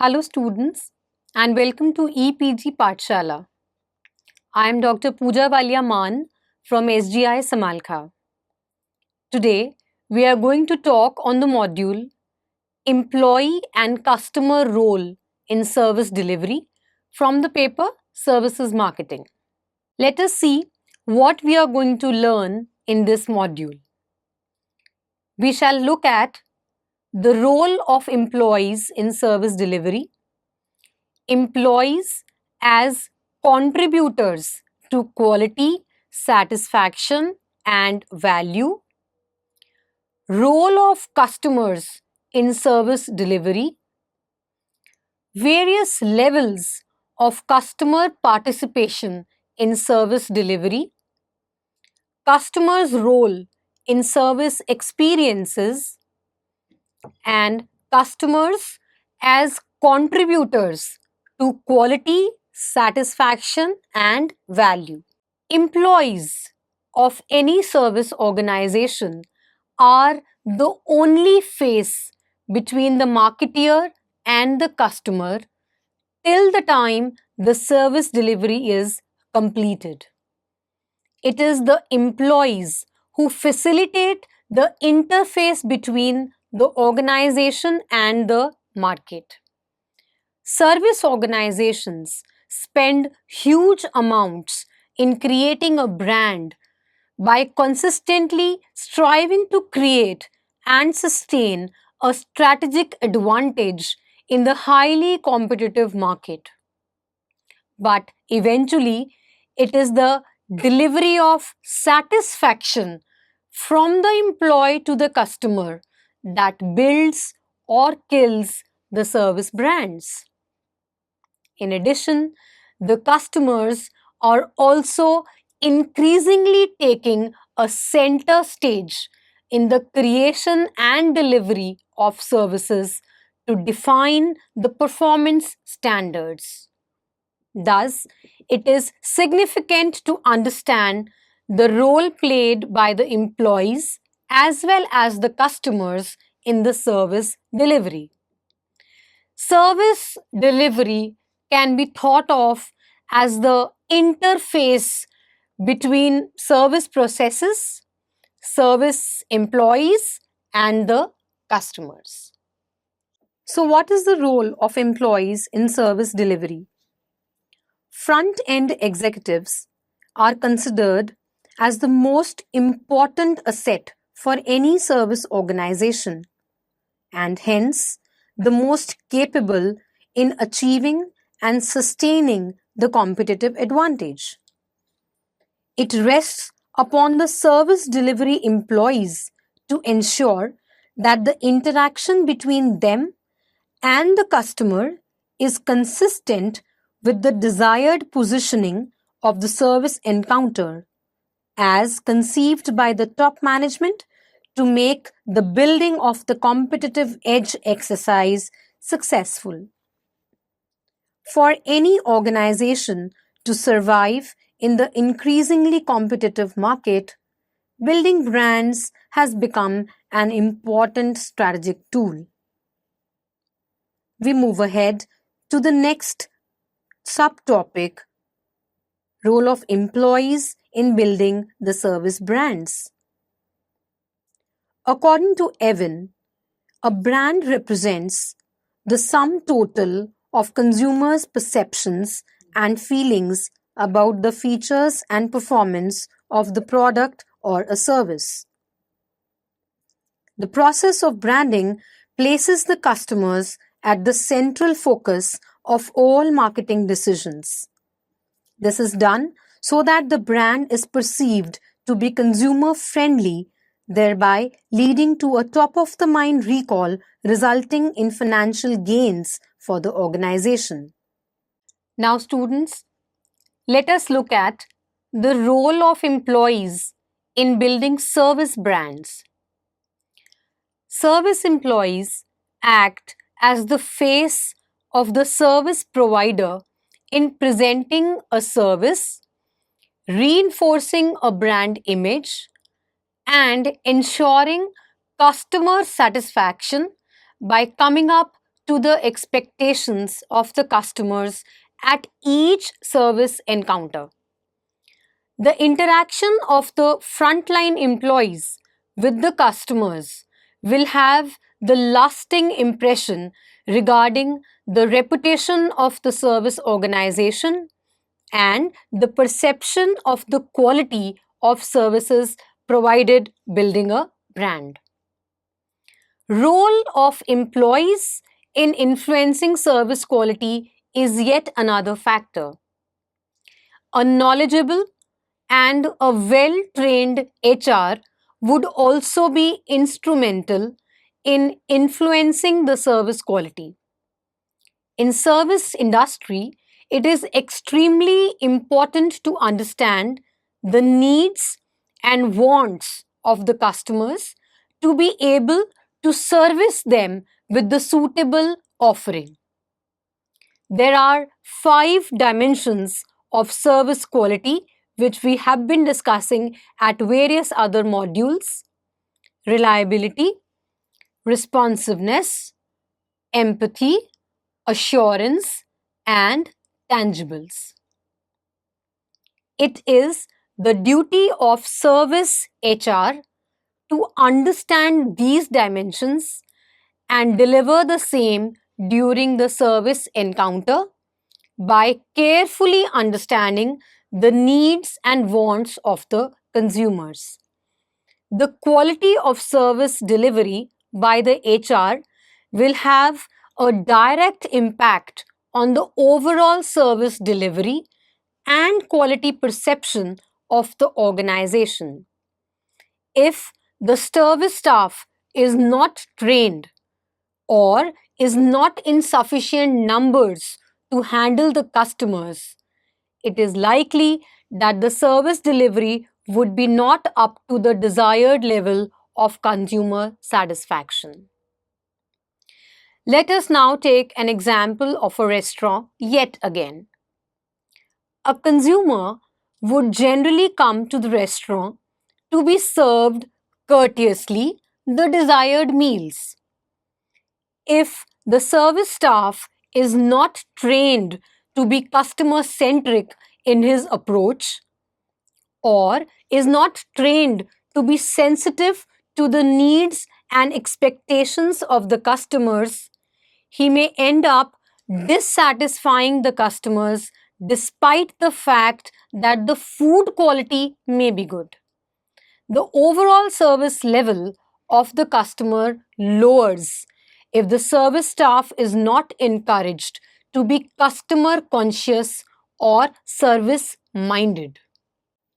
Hello students and welcome to EPG Pathshala. I am Dr. Pooja Walia Maan from SGI Samalkha. Today we are going to talk on the module Employee and Customer Role in Service Delivery from the paper Services Marketing. Let us see what we are going to learn in this module. We shall look at the role of employees in service delivery, employees as contributors to quality, satisfaction, and value, role of customers in service delivery, various levels of customer participation in service delivery, customers' role in service experiences, and customers as contributors to quality, satisfaction, and value. Employees of any service organization are the only face between the marketeer and the customer till the time the service delivery is completed. It is the employees who facilitate the interface between the organization and the market. Service organizations spend huge amounts in creating a brand by consistently striving to create and sustain a strategic advantage in the highly competitive market. But eventually, it is the delivery of satisfaction from the employee to the customer that builds or kills the service brands. In addition, the customers are also increasingly taking a center stage in the creation and delivery of services to define the performance standards. Thus, it is significant to understand the role played by the employees as well as the customers in the service delivery. Service delivery can be thought of as the interface between service processes, service employees, and the customers. So, what is the role of employees in service delivery? Front-end executives are considered as the most important asset for any service organization and hence the most capable in achieving and sustaining the competitive advantage. It rests upon the service delivery employees to ensure that the interaction between them and the customer is consistent with the desired positioning of the service encounter as conceived by the top management to make the building of the competitive edge exercise successful. For any organization to survive in the increasingly competitive market, building brands has become an important strategic tool. We move ahead to the next subtopic, role of employees in building the service brands. According to Evan, a brand represents the sum total of consumers' perceptions and feelings about the features and performance of the product or a service. The process of branding places the customers at the central focus of all marketing decisions. This is done so that the brand is perceived to be consumer-friendly, thereby leading to a top-of-the-mind recall resulting in financial gains for the organization. Now, students, let us look at the role of employees in building service brands. Service employees act as the face of the service provider in presenting a service, reinforcing a brand image, and ensuring customer satisfaction by coming up to the expectations of the customers at each service encounter. The interaction of the frontline employees with the customers will have the lasting impression regarding the reputation of the service organization and the perception of the quality of services provided, building a brand. Role of employees in influencing service quality is yet another factor. A knowledgeable and a well-trained HR would also be instrumental in influencing the service quality. In service industry, it is extremely important to understand the needs and wants of the customers to be able to service them with the suitable offering. There are 5 dimensions of service quality which we have been discussing at various other modules: reliability, responsiveness, empathy, assurance, and tangibles. It is the duty of service HR to understand these dimensions and deliver the same during the service encounter by carefully understanding the needs and wants of the consumers. The quality of service delivery by the HR will have a direct impact on the overall service delivery and quality perception of the organization. If the service staff is not trained or is not in sufficient numbers to handle the customers, it is likely that the service delivery would be not up to the desired level of consumer satisfaction. Let us now take an example of a restaurant yet again. A consumer would generally come to the restaurant to be served courteously the desired meals. If the service staff is not trained to be customer centric in his approach, or is not trained to be sensitive to the needs and expectations of the customers, he may end up dissatisfying the customers despite the fact that the food quality may be good. The overall service level of the customer lowers if the service staff is not encouraged to be customer conscious or service minded.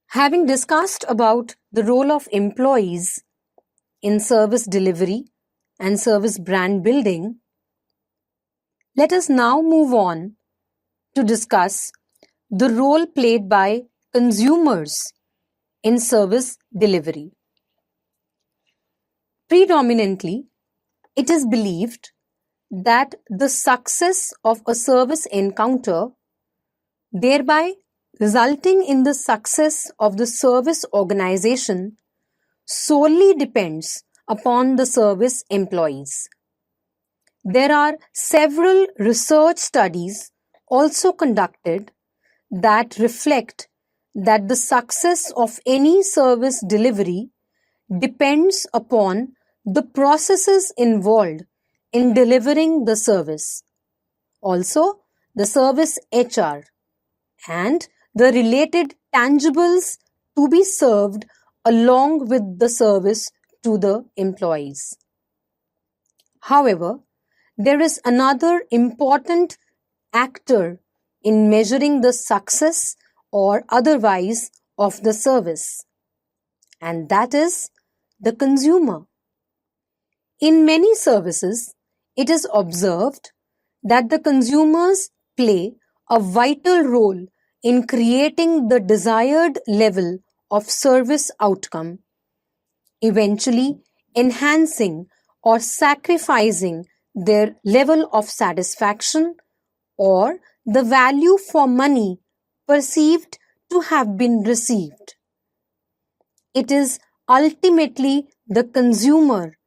Having discussed about the role of employees in service delivery and service brand building, let us now move on to discuss the role played by consumers in service delivery. Predominantly, it is believed that the success of a service encounter, thereby resulting in the success of the service organization, solely depends upon the service employees. There are several research studies also conducted that reflect that the success of any service delivery depends upon the processes involved in delivering the service. Also, the service HR and the related tangibles to be served along with the service to the employees. However, there is another important actor in measuring the success or otherwise of the service, and that is the consumer. In many services, it is observed that the consumers play a vital role in creating the desired level of service outcome, eventually enhancing or sacrificing their level of satisfaction or the value for money perceived to have been received. It is ultimately the consumer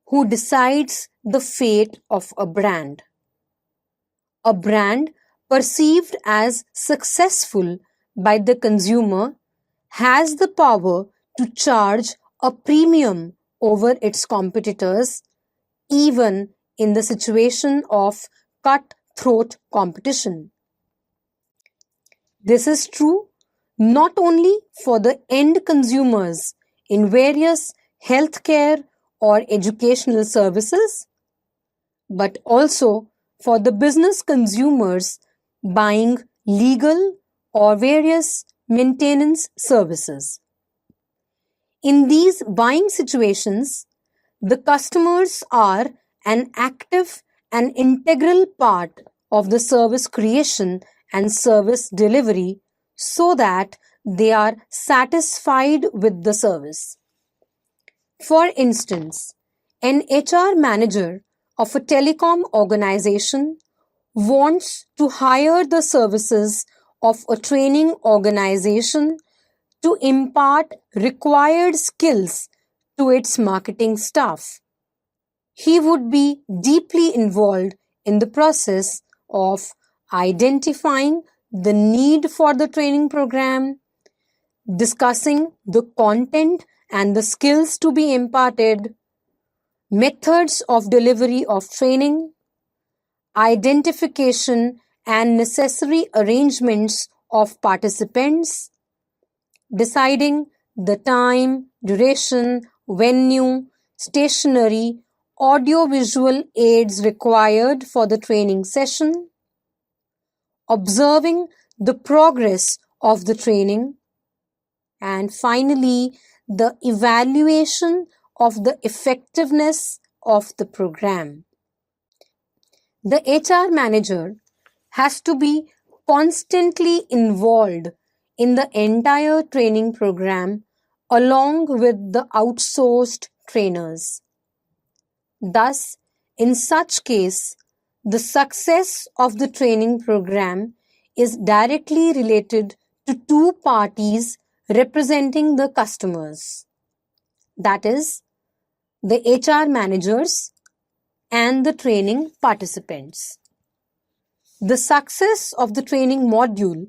who decides the fate of a brand. A brand perceived as successful by the consumer has the power to charge a premium over its competitors, even in the situation of cutthroat competition. This is true not only for the end consumers in various healthcare or educational services, but also for the business consumers buying legal or various maintenance services. In these buying situations, the customers are an active and integral part of the service creation and service delivery so that they are satisfied with the service. For instance, an HR manager of a telecom organization wants to hire the services of a training organization to impart required skills to its marketing staff. He would be deeply involved in the process of identifying the need for the training program, discussing the content and the skills to be imparted, methods of delivery of training, identification and necessary arrangements of participants, deciding the time, duration, venue, stationery, audio-visual aids required for the training session, observing the progress of the training, and finally, the evaluation of the effectiveness of the program. The HR manager has to be constantly involved in the entire training program along with the outsourced trainers. Thus, in such case, the success of the training program is directly related to two parties representing the customers, that is, the HR managers and the training participants. The success of the training module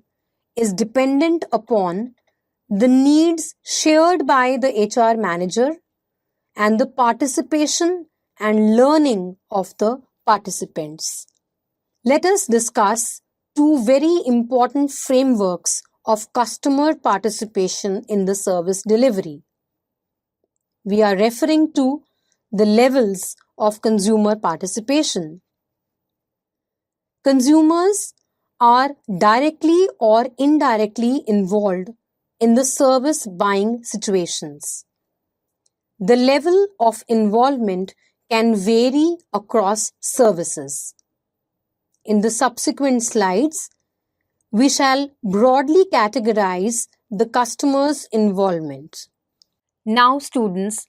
is dependent upon the needs shared by the HR manager and the participation and learning of the participants. Let us discuss two very important frameworks of customer participation in the service delivery. We are referring to the levels of consumer participation. Consumers are directly or indirectly involved in the service buying situations. The level of involvement can vary across services. In the subsequent slides, we shall broadly categorize the customer's involvement. Now, students,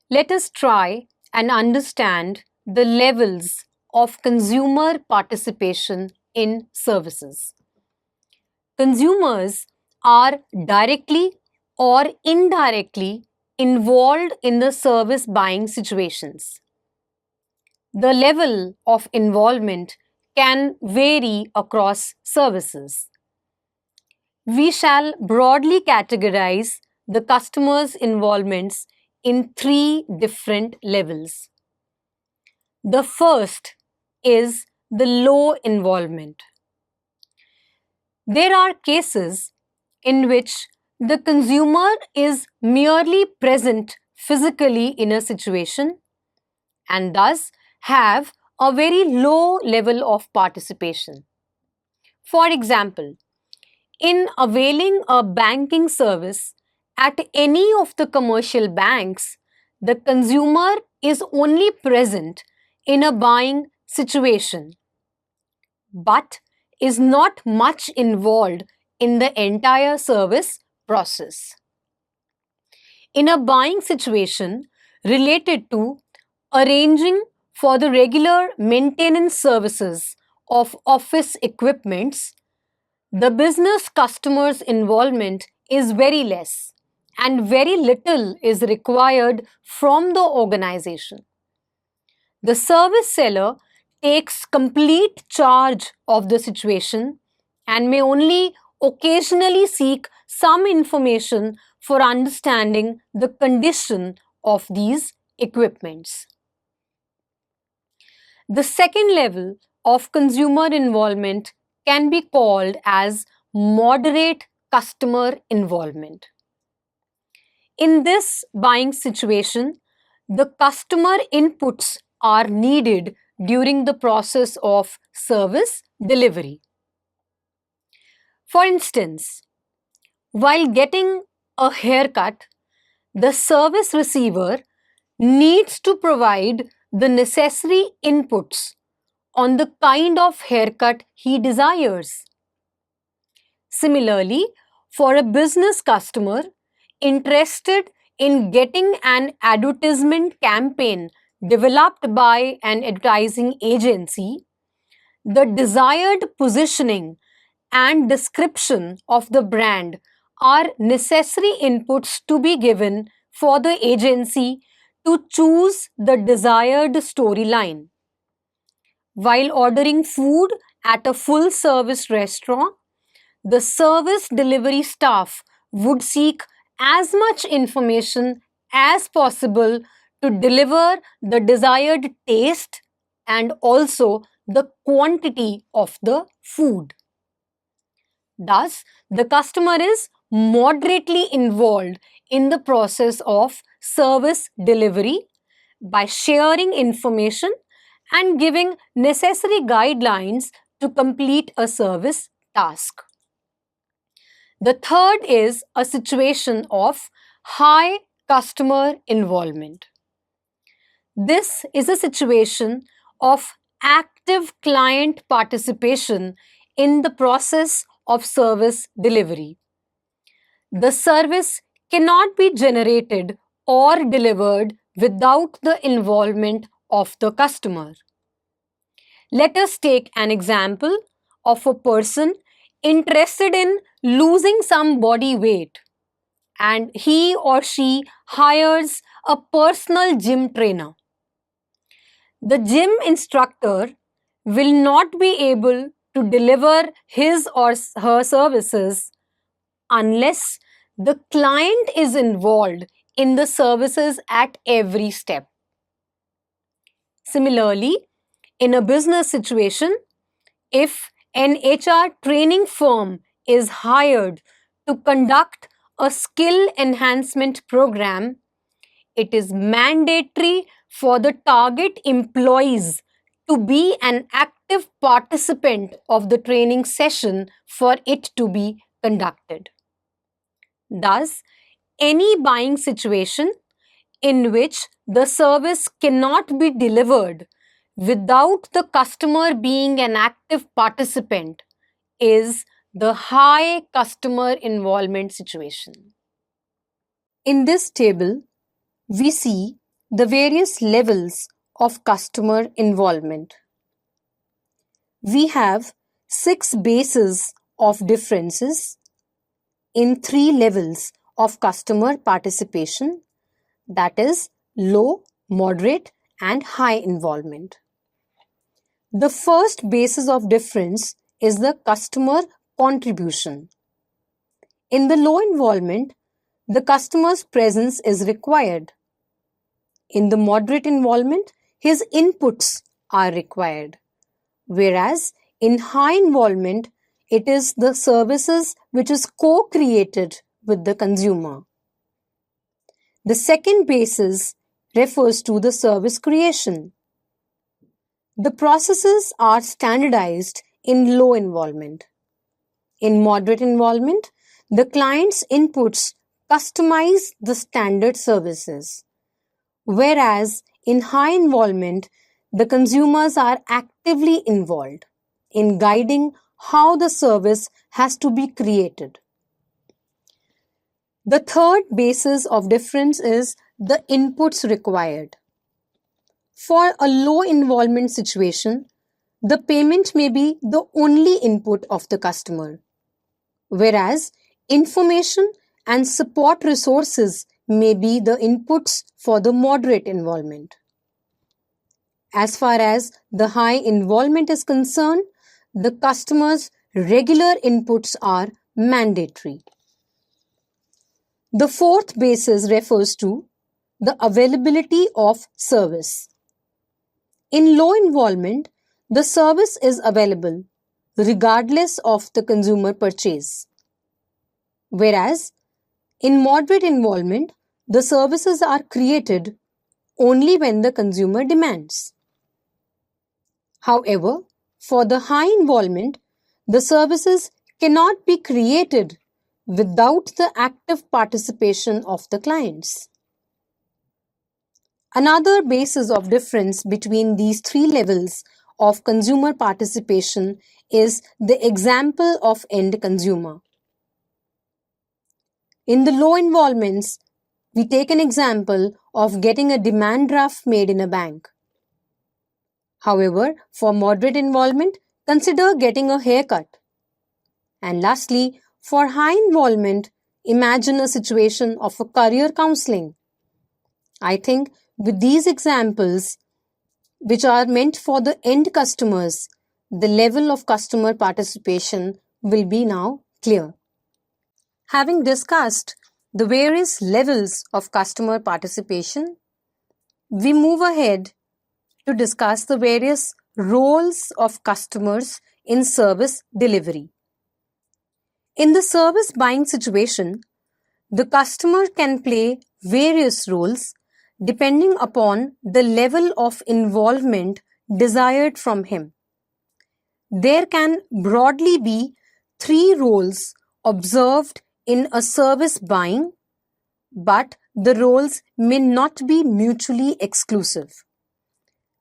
let us try and understand the levels of consumer participation in services. Consumers are directly or indirectly involved in the service buying situations. The level of involvement can vary across services. We shall broadly categorize the customer's involvements in three different levels. The first is the low involvement. There are cases in which the consumer is merely present physically in a situation and thus have a very low level of participation. For example, in availing a banking service at any of the commercial banks, the consumer is only present in a buying situation, but is not much involved in the entire service process. In a buying situation related to arranging for the regular maintenance services of office equipments, the business customer's involvement is very less and very little is required from the organization. The service seller takes complete charge of the situation and may only occasionally seek some information for understanding the condition of these equipments. The second level of consumer involvement can be called as moderate customer involvement. In this buying situation, the customer inputs are needed during the process of service delivery. For instance, while getting a haircut, the service receiver needs to provide the necessary inputs on the kind of haircut he desires. Similarly, for a business customer interested in getting an advertisement campaign developed by an advertising agency, the desired positioning and description of the brand are necessary inputs to be given for the agency to choose the desired storyline. While ordering food at a full service restaurant, the service delivery staff would seek as much information as possible to deliver the desired taste and also the quantity of the food. Thus, the customer is moderately involved in the process of service delivery by sharing information and giving necessary guidelines to complete a service task. The third is a situation of high customer involvement. This is a situation of active client participation in the process of service delivery. The service cannot be generated or delivered without the involvement of the customer. Let us take an example of a person interested in losing some body weight, and he or she hires a personal gym trainer. The gym instructor will not be able to deliver his or her services unless the client is involved in the services at every step. Similarly, in a business situation, if an HR training firm is hired to conduct a skill enhancement program, it is mandatory for the target employees to be an active participant of the training session for it to be conducted. Thus, any buying situation in which the service cannot be delivered without the customer being an active participant is the high customer involvement situation. In this table, we see the various levels of customer involvement. We have 6 bases of differences in 3 levels of customer participation, that is low, moderate and high involvement. The first basis of difference is the customer contribution. In the low involvement, the customer's presence is required. In the moderate involvement, his inputs are required. Whereas in high involvement, it is the services which is co-created with the consumer. The second basis refers to the service creation. The processes are standardized in low involvement. In moderate involvement, the client's inputs customize the standard services. Whereas in high involvement, the consumers are actively involved in guiding how the service has to be created. The third basis of difference is the inputs required. For a low involvement situation, the payment may be the only input of the customer, whereas information and support resources may be the inputs for the moderate involvement. as far as the high involvement is concerned, the customer's regular inputs are mandatory. The fourth basis refers to the availability of service. In low involvement, the service is available regardless of the consumer purchase. Whereas in moderate involvement, the services are created only when the consumer demands. However, for the high involvement, the services cannot be created without the active participation of the clients. Another basis of difference between these three levels of consumer participation is the example of end consumer. In the low involvements, we take an example of getting a demand draft made in a bank. However, for moderate involvement, consider getting a haircut. And lastly, for high involvement, imagine a situation of a career counseling. I think with these examples, which are meant for the end customers, the level of customer participation will be now clear. Having discussed the various levels of customer participation, we move ahead to discuss the various roles of customers in service delivery. In the service buying situation, the customer can play various roles depending upon the level of involvement desired from him. There can broadly be three roles observed in a service buying, but the roles may not be mutually exclusive.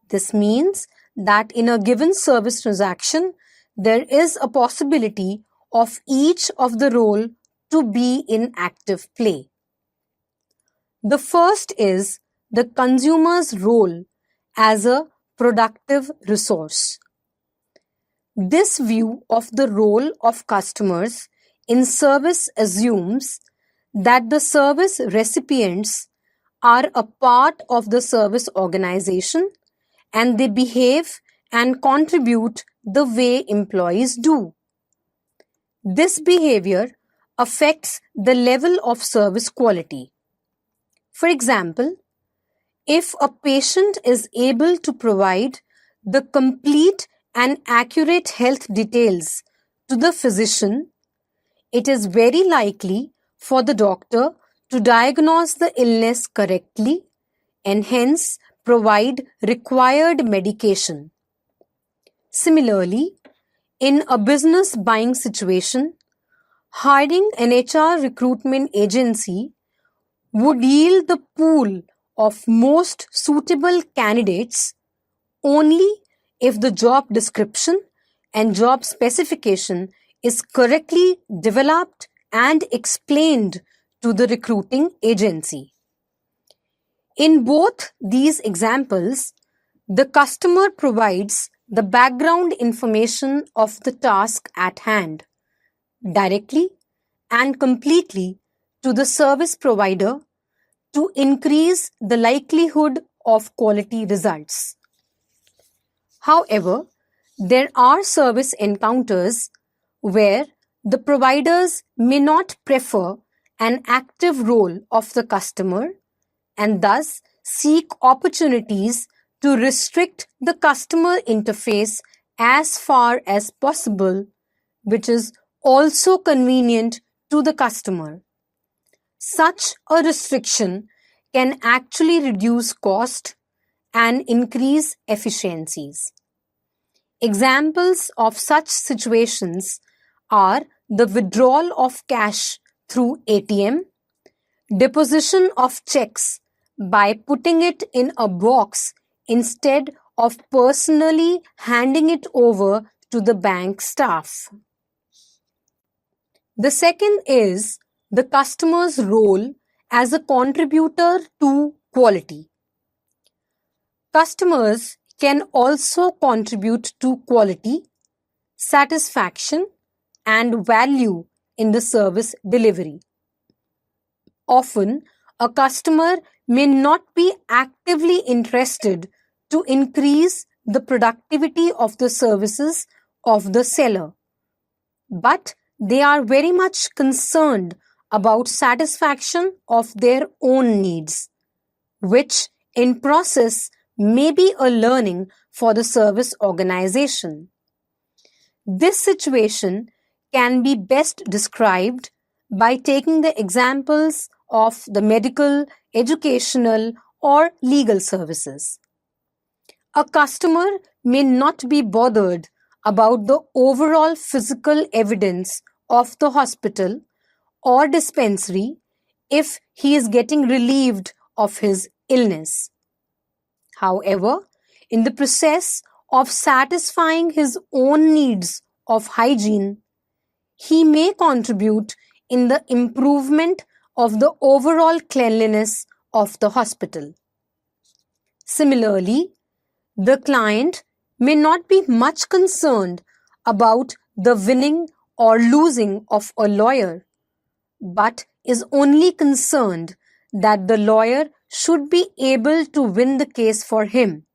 This means that in a given service transaction, there is a possibility of each of the role to be in active play. The first is the consumer's role as a productive resource. This view of the role of customers in service assumes that the service recipients are a part of the service organization and they behave and contribute the way employees do. This behavior affects the level of service quality. For example, if a patient is able to provide the complete and accurate health details to the physician, it is very likely for the doctor to diagnose the illness correctly and hence provide required medication. Similarly, in a business buying situation, hiring an HR recruitment agency would yield the pool of most suitable candidates only if the job description and job specification is correctly developed and explained to the recruiting agency. In both these examples, the customer provides the background information of the task at hand directly and completely to the service provider to increase the likelihood of quality results. However, there are service encounters where the providers may not prefer an active role of the customer and thus seek opportunities to restrict the customer interface as far as possible, which is also convenient to the customer. Such a restriction can actually reduce cost and increase efficiencies. Examples of such situations are the withdrawal of cash through ATM, deposition of checks by putting it in a box instead of personally handing it over to the bank staff. The second is the customer's role as a contributor to quality. Customers can also contribute to quality, satisfaction, and value in the service delivery. Often, a customer may not be actively interested to increase the productivity of the services of the seller, but they are very much concerned about satisfaction of their own needs, which in process may be a learning for the service organization. This situation can be best described by taking the examples of the medical, educational, or legal services. A customer may not be bothered about the overall physical evidence of the hospital or dispensary if he is getting relieved of his illness. However, in the process of satisfying his own needs of hygiene, he may contribute in the improvement of the overall cleanliness of the hospital. Similarly, the client may not be much concerned about the winning or losing of a lawyer, but is only concerned that the lawyer should be able to win the case for him,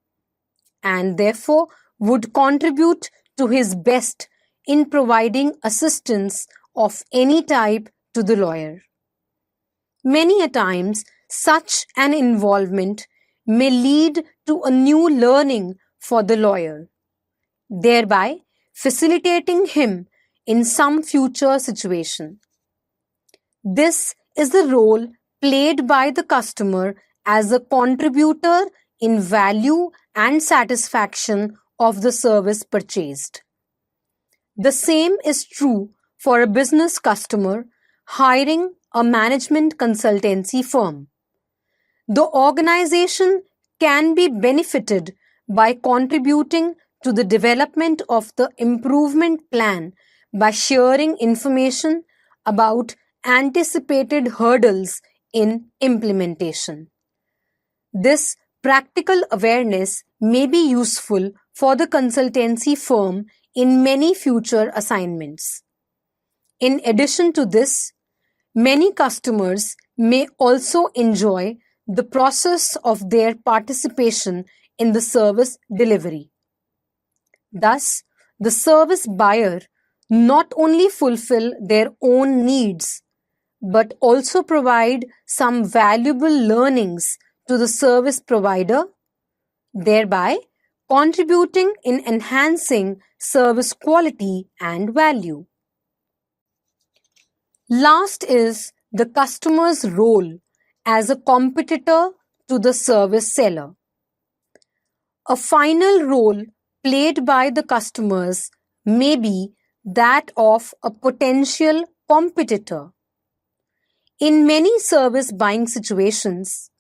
and therefore would contribute to his best in providing assistance of any type to the lawyer. Many a times, such an involvement may lead to a new learning for the lawyer, thereby facilitating him in some future situation. This is the role played by the customer as a contributor in value and satisfaction of the service purchased. The same is true for a business customer hiring a management consultancy firm. The organization can be benefited by contributing to the development of the improvement plan by sharing information about anticipated hurdles in implementation. This practical awareness may be useful for the consultancy firm in many future assignments. In addition to this, many customers may also enjoy the process of their participation in the service delivery. Thus, the service buyer not only fulfill their own needs, but also provide some valuable learnings to the service provider, thereby contributing in enhancing service quality and value. Last is the customer's role as a competitor to the service seller. A final role played by the customers may be that of a potential competitor. In many service buying situations,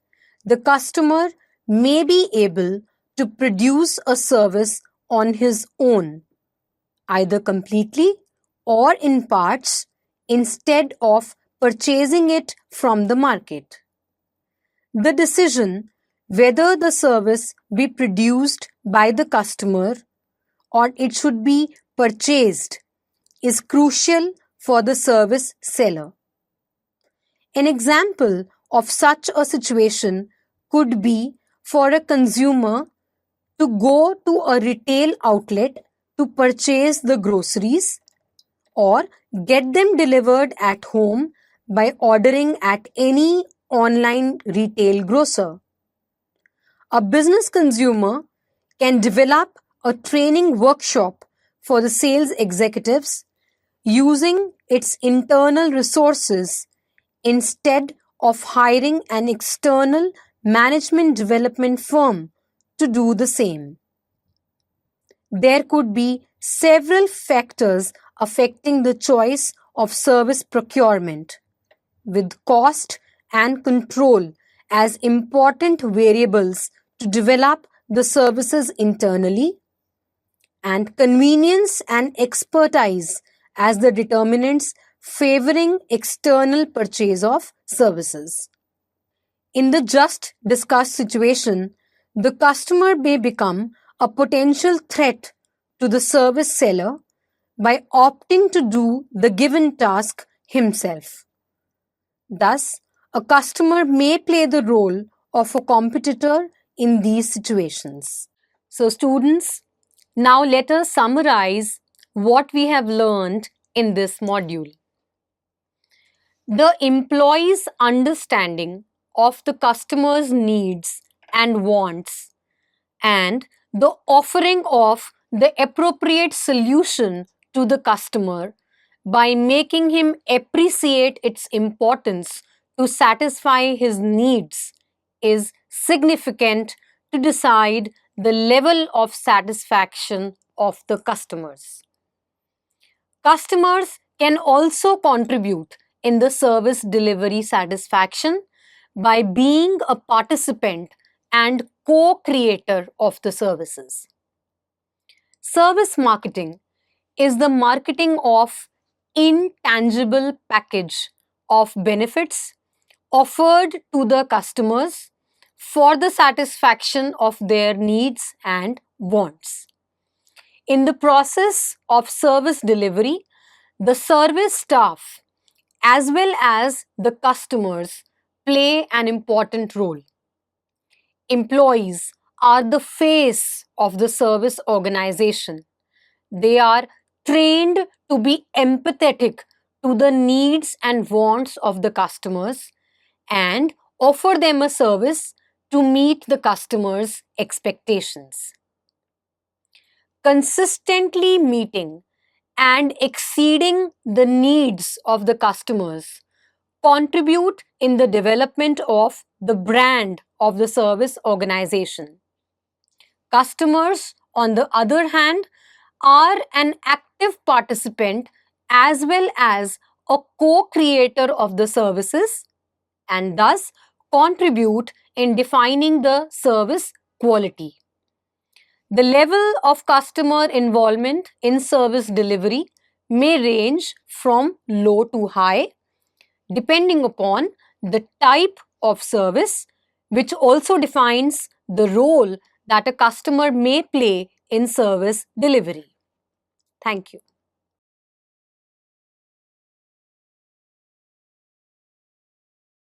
the customer may be able to produce a service on his own, either completely or in parts, instead of purchasing it from the market. The decision whether the service be produced by the customer or it should be purchased is crucial for the service seller. An example of such a situation could be for a consumer to go to a retail outlet to purchase the groceries or get them delivered at home by ordering at any online retail grocer. A business consumer can develop a training workshop for the sales executives using its internal resources instead of hiring an external management development firm to do the same. There could be several factors affecting the choice of service procurement, with cost and control as important variables to develop the services internally, and convenience and expertise as the determinants favoring external purchase of services. In the just discussed situation, the customer may become a potential threat to the service seller by opting to do the given task himself. Thus, a customer may play the role of a competitor in these situations. So students, now let us summarize what we have learned in this module. The employee's understanding of the customer's needs and wants, and the offering of the appropriate solution to the customer by making him appreciate its importance to satisfy his needs is significant to decide the level of satisfaction of the customers. Customers can also contribute in the service delivery satisfaction by being a participant and co-creator of the services. Service marketing is the marketing of intangible package of benefits offered to the customers for the satisfaction of their needs and wants. In the process of service delivery, the service staff as well as the customers play an important role. Employees are the face of the service organization. They are trained to be empathetic to the needs and wants of the customers and offer them a service to meet the customers' expectations. Consistently meeting and exceeding the needs of the customers contribute in the development of the brand of the service organization. Customers, on the other hand, are an active participant as well as a co-creator of the services and thus contribute in defining the service quality. The level of customer involvement in service delivery may range from low to high, depending upon the type of service, which also defines the role that a customer may play in service delivery. Thank you.